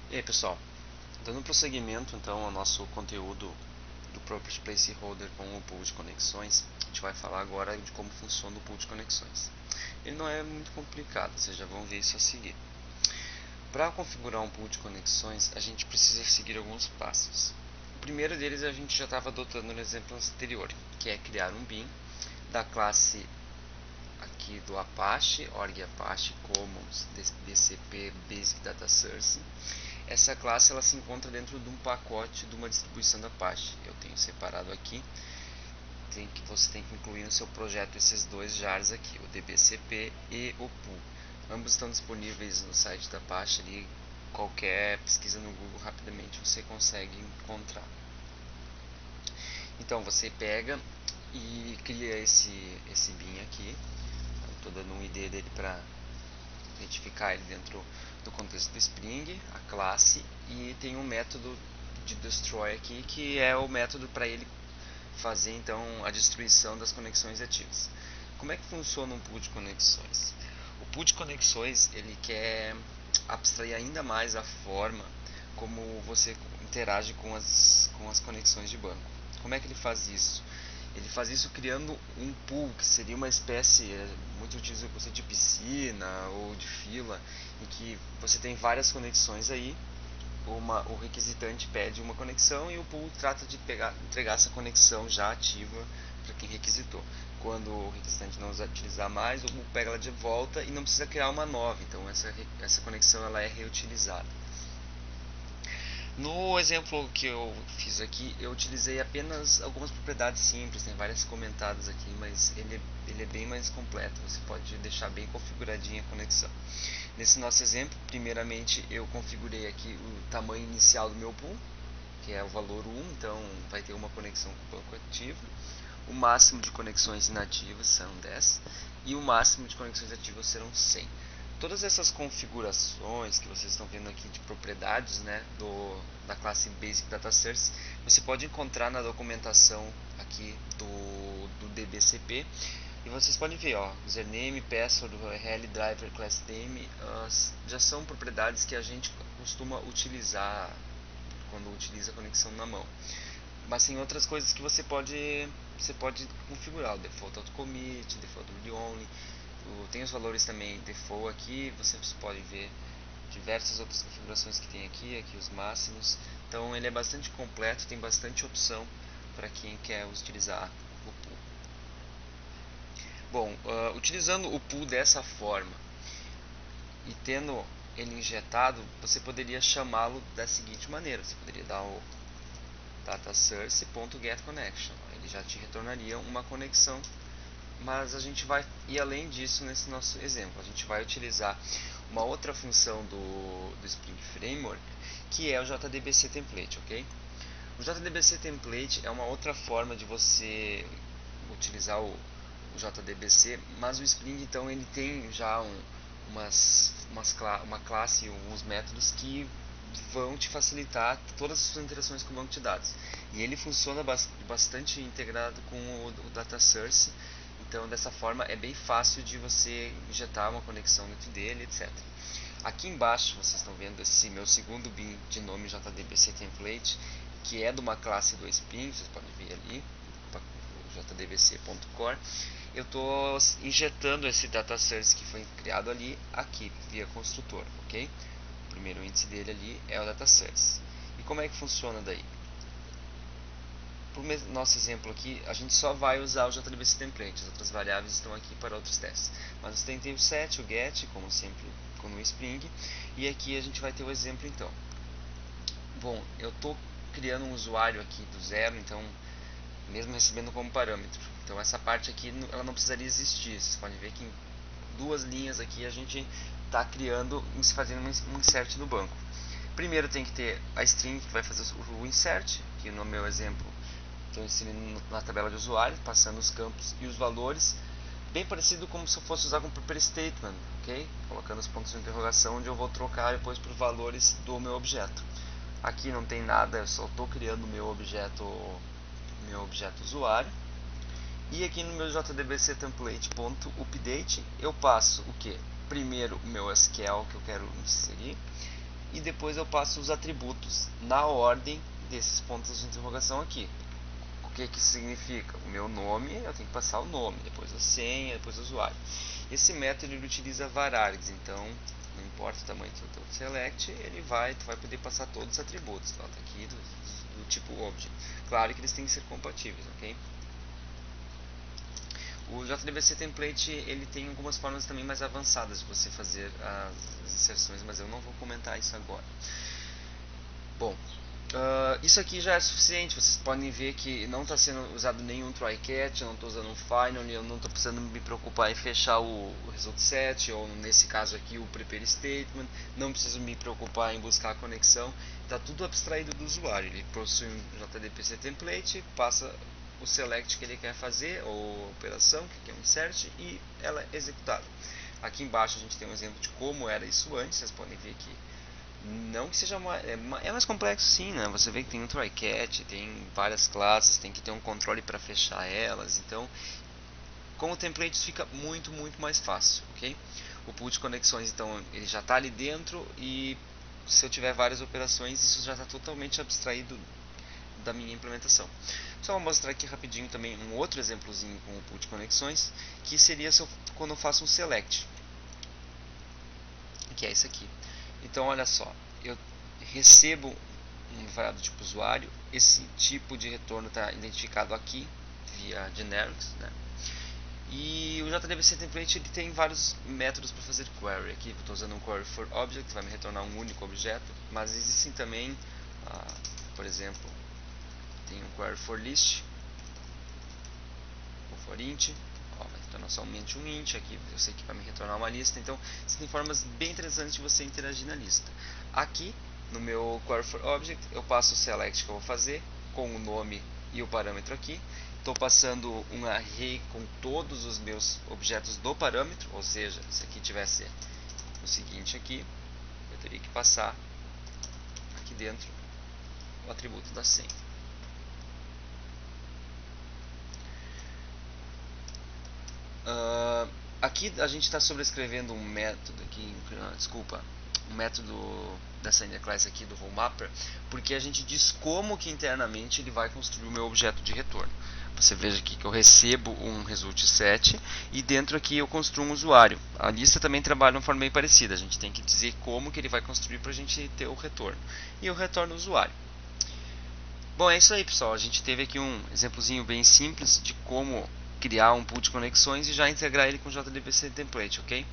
E aí pessoal, dando prosseguimento então ao nosso conteúdo do Property Placeholder com o pool de conexões, a gente vai falar agora de como funciona o pool de conexões. Ele não é muito complicado, vocês já vão ver isso a seguir. Para configurar um pool de conexões, a gente precisa seguir alguns passos. O primeiro deles a gente já estava adotando no exemplo anterior, que é criar um bin da classe aqui do Apache, org Apache Commons BCP Basic Data Source. Essa classe ela se encontra dentro de um pacote de uma distribuição da Apache. Eu tenho separado aqui. Você tem que incluir no seu projeto esses dois jars aqui, o dbcp e o pool. Ambos estão disponíveis no site da Apache. Ali, qualquer pesquisa no Google rapidamente você consegue encontrar. Então você pega e cria esse bin aqui. Estou dando um ID dele para identificar ele dentro do contexto do Spring, a classe, e tem um método de destroy aqui, que é o método para ele fazer então a destruição das conexões ativas. Como é que funciona um pool de conexões? O pool de conexões ele quer abstrair ainda mais a forma como você interage com as conexões de banco. Como é que ele faz isso? Ele faz isso criando um pool, que seria uma espécie, muito utiliza o conceito de piscina ou de fila, em que você tem várias conexões aí, o requisitante pede uma conexão e o pool trata de entregar essa conexão já ativa para quem requisitou. Quando o requisitante não utilizar mais, o pool pega ela de volta e não precisa criar uma nova, então essa conexão ela é reutilizada. No exemplo que eu fiz aqui, eu utilizei apenas algumas propriedades simples, tem várias comentadas aqui, mas ele é bem mais completo, você pode deixar bem configuradinha a conexão. Nesse nosso exemplo, primeiramente eu configurei aqui o tamanho inicial do meu pool, que é o valor 1, então vai ter uma conexão com o banco ativo. O máximo de conexões inativas serão 10 e o máximo de conexões ativas serão 100. Todas essas configurações que vocês estão vendo aqui de propriedades, né, da classe Basic Data Source, você pode encontrar na documentação aqui do DBCP. E vocês podem ver, ó, username, password, URL, driver, class name, já são propriedades que a gente costuma utilizar quando utiliza a conexão na mão. Mas tem outras coisas que você pode configurar, o default auto commit, default read only. Tem os valores também default aqui, vocês podem ver diversas outras configurações que tem aqui os máximos. Então ele é bastante completo, tem bastante opção para quem quer utilizar o pool. Bom, utilizando o pool dessa forma e tendo ele injetado, você poderia chamá-lo da seguinte maneira: você poderia dar o datasource.getConnection, ele já te retornaria uma conexão, mas a gente vai ir além disso nesse nosso exemplo. A gente vai utilizar uma outra função do Spring Framework, que é o JDBC Template, ok? O JDBC Template é uma outra forma de você utilizar o JDBC, mas o Spring então ele tem já uma classe e uns métodos que vão te facilitar todas as suas interações com o banco de dados. E ele funciona bastante integrado com o Data Source, então dessa forma é bem fácil de você injetar uma conexão dentro dele, etc. Aqui embaixo vocês estão vendo esse meu segundo bin de nome JDBC Template, que é de uma classe do Spring, vocês podem ver ali, o jdbc.core. Eu estou injetando esse data source que foi criado ali, aqui, via construtor, ok? O primeiro índice dele ali é o data source. E como é que funciona daí? Para o nosso exemplo aqui, a gente só vai usar o JDBC Template, as outras variáveis estão aqui para outros testes. Mas você tem o set, o get, como sempre, como no Spring, e aqui a gente vai ter o exemplo então. Bom, eu estou criando um usuário aqui do zero, então mesmo recebendo como parâmetro. Então essa parte aqui ela não precisaria existir. Vocês podem ver que em duas linhas aqui a gente está criando, fazendo um insert no banco. Primeiro tem que ter a string que vai fazer o insert, que no meu exemplo estou inserindo na tabela de usuário, passando os campos e os valores, bem parecido como se eu fosse usar com paper statement, ok? Colocando os pontos de interrogação onde eu vou trocar depois por valores do meu objeto. Aqui não tem nada, eu só estou criando o meu objeto usuário. E aqui no meu JDBC template.update eu passo o que? Primeiro o meu SQL que eu quero inserir, e depois eu passo os atributos na ordem desses pontos de interrogação aqui. O que que significa? O meu nome, eu tenho que passar o nome, depois a senha, depois o usuário. Esse método ele utiliza varargs, então não importa o tamanho do teu select, tu vai poder passar todos os atributos, tá aqui do tipo object. Claro que eles têm que ser compatíveis, ok? O JDBC Template ele tem algumas formas também mais avançadas de você fazer as inserções, mas eu não vou comentar isso agora. Bom, isso aqui já é suficiente. Vocês podem ver que não está sendo usado nenhum try-catch, eu não estou usando um finally, eu não estou precisando me preocupar em fechar o result set, ou nesse caso aqui o prepare statement, não preciso me preocupar em buscar a conexão, está tudo abstraído do usuário. Ele possui um JDBC Template, passa o select que ele quer fazer, ou operação, que é um insert, e ela é executada. Aqui embaixo a gente tem um exemplo de como era isso antes. Vocês podem ver que não que seja é mais complexo, sim, né? Você vê que tem um try-catch, tem várias classes, tem que ter um controle para fechar elas. Então, com o template fica muito mais fácil, ok? O pool de conexões, então, ele já está ali dentro, e se eu tiver várias operações, isso já está totalmente abstraído da minha implementação. Só vou mostrar aqui rapidinho também um outro exemplozinho com o pool de conexões, que seria quando eu faço um select, que é esse aqui. Então, olha só, eu recebo um variável tipo usuário, esse tipo de retorno está identificado aqui via generics, né? E o JDBC Template ele tem vários métodos para fazer query. Aqui estou usando um query for object, que vai me retornar um único objeto, mas existem também, por exemplo, tem um query for list, ou for int, vai retornar somente um int, aqui eu sei que vai me retornar uma lista. Então, existem formas bem interessantes de você interagir na lista. Aqui, no meu query for object, eu passo o select que eu vou fazer, com o nome e o parâmetro aqui. Estou passando um array com todos os meus objetos do parâmetro, ou seja, se aqui tivesse o seguinte aqui, eu teria que passar aqui dentro o atributo da senha. Aqui a gente está sobrescrevendo um método aqui, um método dessa inner class aqui do RoleMapper, porque a gente diz como que internamente ele vai construir o meu objeto de retorno. Você veja aqui que eu recebo um result set e dentro aqui eu construo um usuário. A lista também trabalha de uma forma bem parecida, a gente tem que dizer como que ele vai construir para a gente ter o retorno. E eu retorno o usuário. Bom, é isso aí, pessoal. A gente teve aqui um exemplozinho bem simples de como criar um pool de conexões e já integrar ele com o JDBC Template, ok?